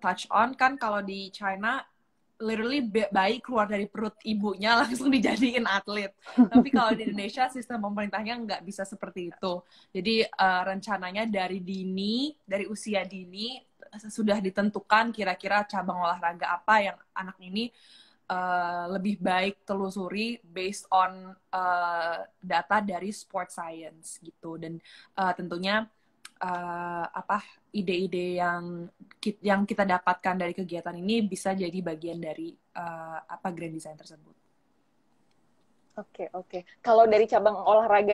touch on kan kalau di China literally bayi keluar dari perut ibunya langsung dijadiin atlet. Tapi kalau di Indonesia sistem pemerintahnya nggak bisa seperti itu. Jadi rencananya dari usia dini sudah ditentukan kira-kira cabang olahraga apa yang anak ini lebih baik telusuri based on data dari sport science gitu. Dan tentunya ide-ide yang kita dapatkan dari kegiatan ini bisa jadi bagian dari grand design tersebut. Oke. Kalau dari cabang olahraga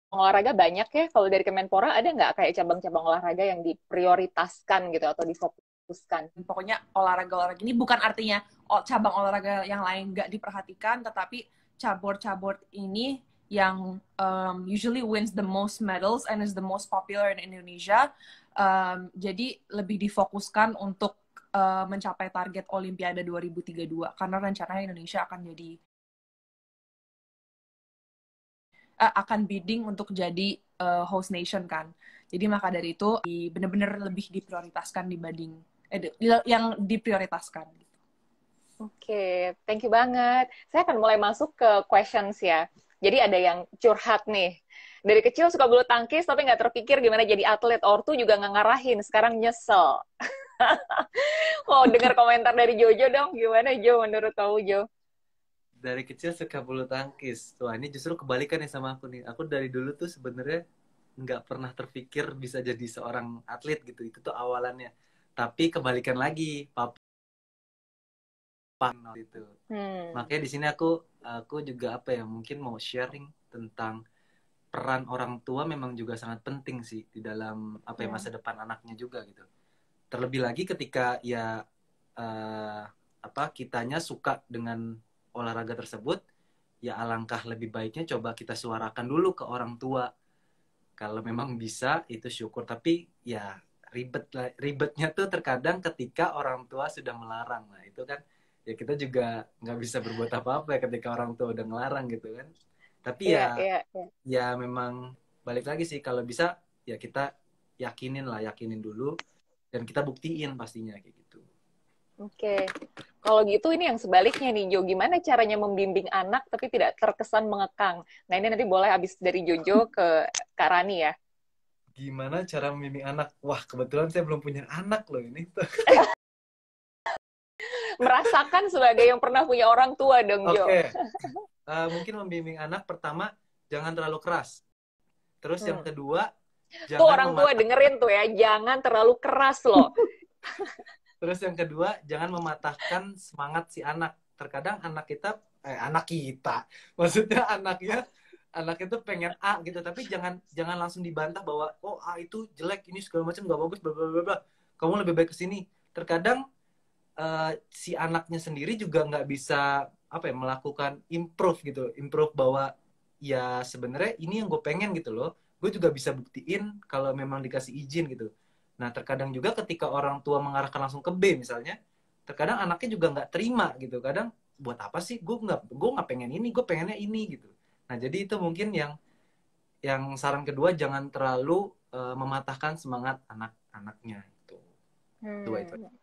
olahraga banyak ya. Kalau dari Kemenpora ada nggak kayak cabang-cabang olahraga yang diprioritaskan gitu atau difokuskan? Pokoknya olahraga-olahraga ini bukan artinya cabang olahraga yang lain nggak diperhatikan, tetapi cabur-cabur ini yang usually wins the most medals and is the most popular in Indonesia. Jadi lebih difokuskan untuk mencapai target Olimpiade 2032 karena rencananya Indonesia akan bidding untuk jadi host nation kan. Jadi maka dari itu benar-benar lebih diprioritaskan dibanding yang diprioritaskan. Oke, thank you banget. Saya akan mulai masuk ke questions ya. Jadi ada yang curhat nih. Dari kecil suka bulu tangkis tapi nggak terpikir gimana jadi atlet. Ortu juga nggak ngarahin, sekarang nyesel. Mau dengar komentar dari Jojo dong. Gimana Jo, menurut kamu Jo? Dari kecil suka bulu tangkis. Wah, ini justru kebalikan nih sama aku nih. Aku dari dulu tuh sebenarnya nggak pernah terpikir bisa jadi seorang atlet gitu. Itu tuh awalannya. Tapi kebalikan lagi, papa itu. Makanya di sini aku juga mungkin mau sharing tentang peran orang tua memang juga sangat penting sih di dalam masa depan anaknya juga gitu. Terlebih lagi ketika kitanya suka dengan olahraga tersebut, ya alangkah lebih baiknya coba kita suarakan dulu ke orang tua. Kalau memang bisa itu syukur, tapi ya ribetnya tuh terkadang ketika orang tua sudah melarang. Nah itu kan ya kita juga nggak bisa berbuat apa-apa ya ketika orang tua udah ngelarang gitu kan. Tapi ya memang balik lagi sih, kalau bisa ya kita yakinin dulu dan kita buktiin pastinya kayak gitu. Oke. Kalau gitu ini yang sebaliknya nih Jo, gimana caranya membimbing anak tapi tidak terkesan mengekang? Nah ini nanti boleh habis dari Jojo ke Kak Rani ya. Gimana cara membimbing anak? Wah, kebetulan saya belum punya anak loh ini. Merasakan sebagai yang pernah punya orang tua dong Jo. Oke. Mungkin membimbing anak pertama jangan terlalu keras. Terus yang kedua tuh orang tua dengerin tuh ya, jangan terlalu keras loh. Terus yang kedua, jangan mematahkan semangat si anak. Terkadang anak kita, maksudnya anak itu pengen A gitu, tapi jangan langsung dibantah bahwa oh A itu jelek, ini segala macam nggak bagus, bla bla bla bla. Kamu lebih baik kesini. Terkadang si anaknya sendiri juga nggak bisa melakukan improve bahwa ya sebenarnya ini yang gue pengen gitu loh. Gue juga bisa buktiin kalau memang dikasih izin gitu. Nah, terkadang juga ketika orang tua mengarahkan langsung ke B misalnya, terkadang anaknya juga nggak terima gitu. Kadang buat apa sih? Gue nggak pengen ini, gue pengennya ini gitu. Nah, jadi itu mungkin yang saran kedua, jangan terlalu mematahkan semangat anak-anaknya itu.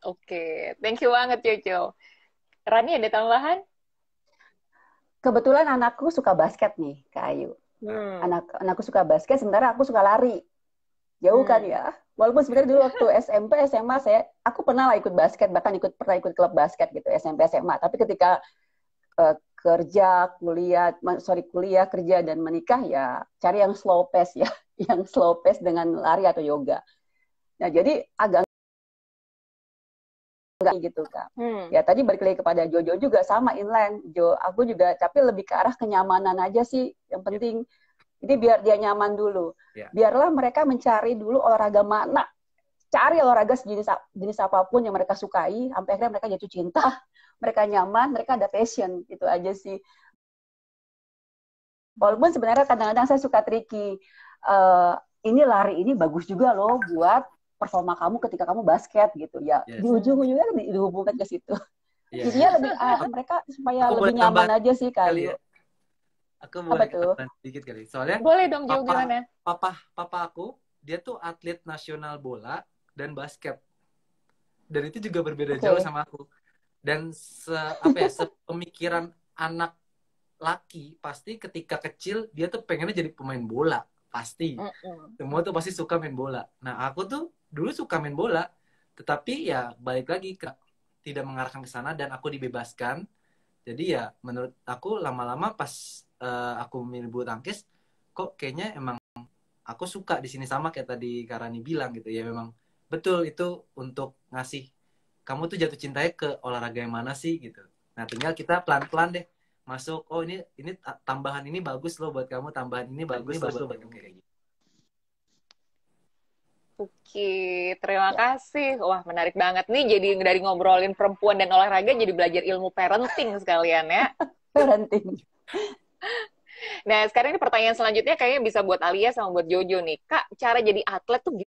Oke. Thank you banget Jojo. Rani ada tambahan? Kebetulan anakku suka basket nih, Kak Ayu. Anakku suka basket, sementara aku suka lari. Jauh kan ya. Walaupun sebenarnya dulu waktu SMP, SMA aku pernah lah ikut basket, bahkan pernah ikut klub basket gitu SMP, SMA. Tapi ketika kuliah, kerja dan menikah ya cari yang slow pace ya, yang slow pace dengan lari atau yoga. Nah jadi agak gitu Kak. Ya tadi balik lagi kepada Jojo juga sama inline. Aku juga tapi lebih ke arah kenyamanan aja sih yang penting. Jadi biar dia nyaman dulu. Biarlah mereka mencari dulu olahraga mana. Cari olahraga jenis apapun yang mereka sukai sampai akhirnya mereka jatuh cinta, mereka nyaman, mereka ada passion, itu aja sih. Walaupun sebenarnya kadang-kadang saya suka tricky. Ini lari ini bagus juga loh buat performa kamu ketika kamu basket gitu ya. Di ujung-ujungnya dihubungkan ke situ. Jadinya lebih mereka supaya lebih nyaman aja sih Kayu. Aku boleh tambahan sedikit kali. Soalnya boleh dong Jo, gimana? Papa aku dia tuh atlet nasional bola dan basket. Dan itu juga berbeda jauh sama aku. Dan sepemikiran anak laki pasti ketika kecil dia tuh pengennya jadi pemain bola. Pasti. Semua tuh pasti suka main bola. Nah, aku tuh dulu suka main bola, tetapi ya balik lagi tidak mengarahkan ke sana dan aku dibebaskan. Jadi ya menurut aku lama-lama pas aku milih bulu tangkis, kok kayaknya emang aku suka di sini sama kayak tadi Karani bilang gitu ya, memang betul itu untuk ngasih kamu tuh jatuh cintanya ke olahraga yang mana sih gitu. Nah, tinggal kita pelan-pelan deh masuk, oh ini tambahan ini bagus loh buat kamu, tambahan ini bagus loh buat kamu kayak gitu. Oke, terima kasih. Wah, menarik banget nih. Jadi dari ngobrolin perempuan dan olahraga jadi belajar ilmu parenting sekalian ya. Parenting. Nah, sekarang ini pertanyaan selanjutnya kayaknya bisa buat Alia sama buat Jojo nih. Kak, cara jadi atlet tuh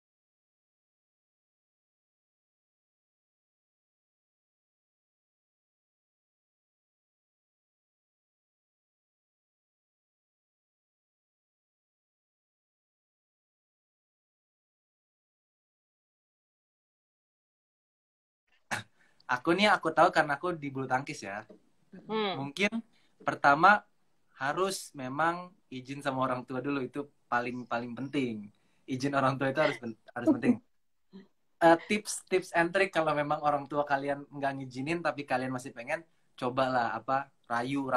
Aku tahu karena aku di bulu tangkis ya. Mungkin pertama harus memang izin sama orang tua dulu, itu paling penting. Izin orang tua itu harus penting. Tips and trick kalau memang orang tua kalian nggak ngizinin tapi kalian masih pengen, cobalah rayu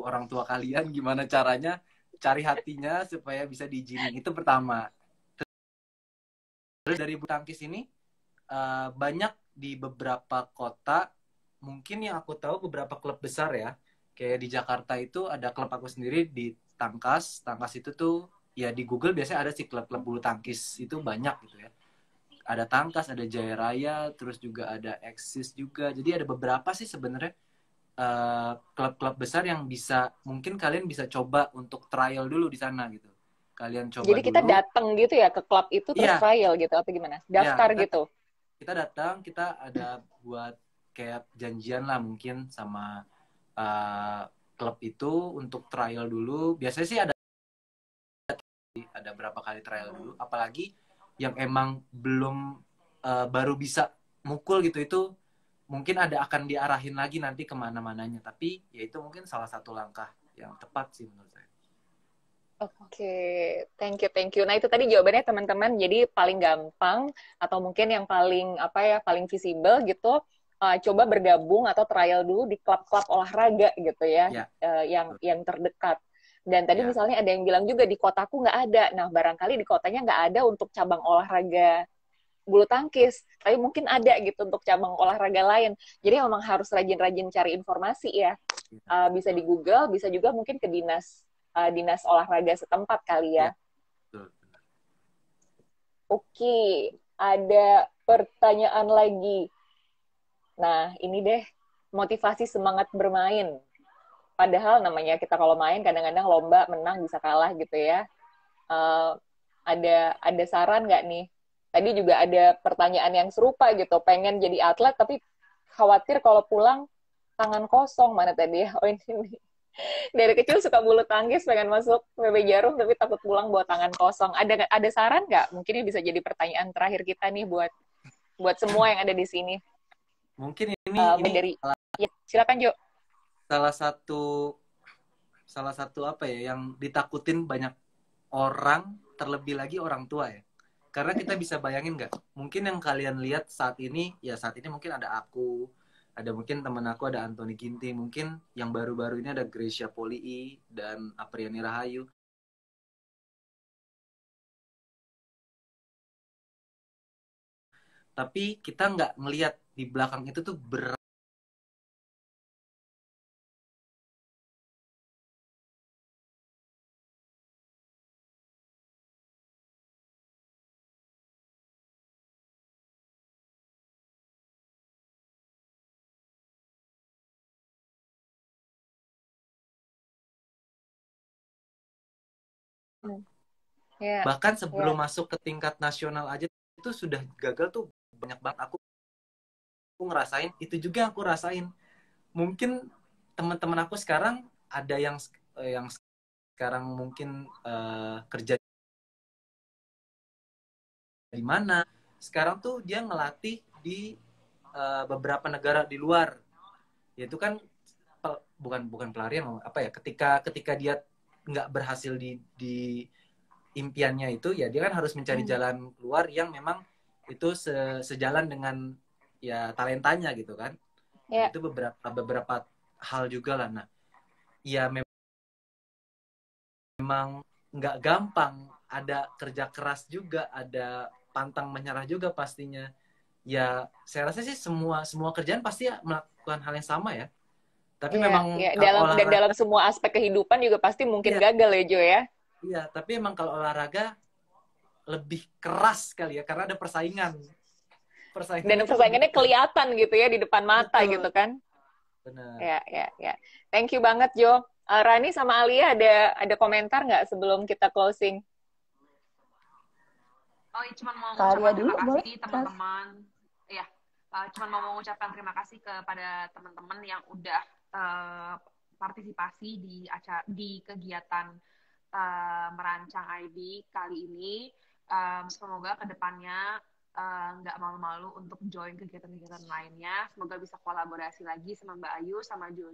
orang tua kalian gimana caranya, cari hatinya supaya bisa diizinin. Itu pertama. Terus dari bulu tangkis ini banyak di beberapa kota, mungkin yang aku tahu beberapa klub besar ya, kayak di Jakarta itu ada klub aku sendiri di Tangkas itu tuh ya di Google biasanya ada sih klub-klub bulu tangkis itu banyak gitu ya, ada Tangkas, ada Jaya Raya, terus juga ada Axis juga, jadi ada beberapa sih sebenarnya klub-klub besar yang mungkin kalian bisa coba untuk trial dulu di sana gitu, kalian coba jadi kita datang gitu ya ke klub itu terus trial gitu atau gimana, daftar gitu? Kita datang, kita ada buat kayak janjian lah mungkin sama klub itu untuk trial dulu. Biasanya sih ada berapa kali trial dulu. Apalagi yang emang belum baru bisa mukul gitu, itu mungkin akan diarahin lagi nanti kemana-mananya. Tapi ya itu mungkin salah satu langkah yang tepat sih menurut saya. Oke, thank you. Nah, itu tadi jawabannya teman-teman. Jadi paling gampang atau mungkin yang paling paling visible gitu, coba bergabung atau trial dulu di klub-klub olahraga gitu ya, yang terdekat. Dan tadi misalnya ada yang bilang juga di kotaku nggak ada. Nah, barangkali di kotanya nggak ada untuk cabang olahraga bulu tangkis, tapi mungkin ada gitu untuk cabang olahraga lain. Jadi memang harus rajin-rajin cari informasi ya. Bisa di Google, bisa juga mungkin ke dinas olahraga setempat kali ya. Oke, ada pertanyaan lagi. Nah, ini deh, motivasi semangat bermain. Padahal namanya kita kalau main kadang-kadang lomba menang bisa kalah gitu ya. Ada saran nggak nih? Tadi juga ada pertanyaan yang serupa gitu, pengen jadi atlet tapi khawatir kalau pulang tangan kosong. Mana tadi ya? Oh ini. Dari kecil suka bulu tangkis, pengen masuk PB Jarum tapi takut pulang bawa tangan kosong. Ada saran nggak? Mungkin ini bisa jadi pertanyaan terakhir kita nih buat semua yang ada di sini. Mungkin ini ya, silakan Jo. Salah satu apa ya yang ditakutin banyak orang, terlebih lagi orang tua ya. Karena kita bisa bayangin nggak? Mungkin yang kalian lihat saat ini mungkin ada aku, ada mungkin teman aku, ada Anthony Ginting, mungkin yang baru-baru ini ada Gracia Polii dan Apriani Rahayu. tapi kita nggak ngelihat di belakang itu tuh Ya, bahkan sebelum ya. masuk ke tingkat nasional aja itu sudah gagal tuh banyak banget. Aku ngerasain itu juga, aku rasain. Mungkin teman-teman aku sekarang ada yang sekarang mungkin kerja di mana. Sekarang tuh dia ngelatih di beberapa negara di luar. Yaitu kan bukan pelarian apa ya? Ketika dia nggak berhasil di impiannya itu, ya dia kan harus mencari jalan keluar yang memang itu sejalan dengan ya talentanya gitu kan. Nah, Ya. itu beberapa hal juga lah. Nah, ya memang nggak gampang, ada kerja keras juga, ada pantang menyerah juga pastinya. Ya, saya rasa sih semua kerjaan pasti melakukan hal yang sama ya. Tapi Iya, memang ya. kalau Dalam olahraga, semua aspek kehidupan juga pasti mungkin iya, gagal ya, Jo ya. iya. Tapi emang kalau olahraga lebih keras kali ya, karena ada persaingan. Dan Persaingannya tuh lebih persaingannya keras. kelihatan gitu ya di depan mata Betul, gitu kan. benar. Ya, ya, ya. Thank you banget, Jo. Rani sama Alia ada komentar nggak sebelum kita closing? Oh, iya, cuma mau Kak Alia mengucapkan dulu terima boleh? kasih teman-teman. Ya, cuma mau mengucapkan terima kasih kepada teman-teman yang udah partisipasi di kegiatan merancang IB kali ini. Semoga kedepannya nggak malu-malu untuk join kegiatan-kegiatan lainnya. Semoga bisa kolaborasi lagi sama Mbak Ayu, sama Jo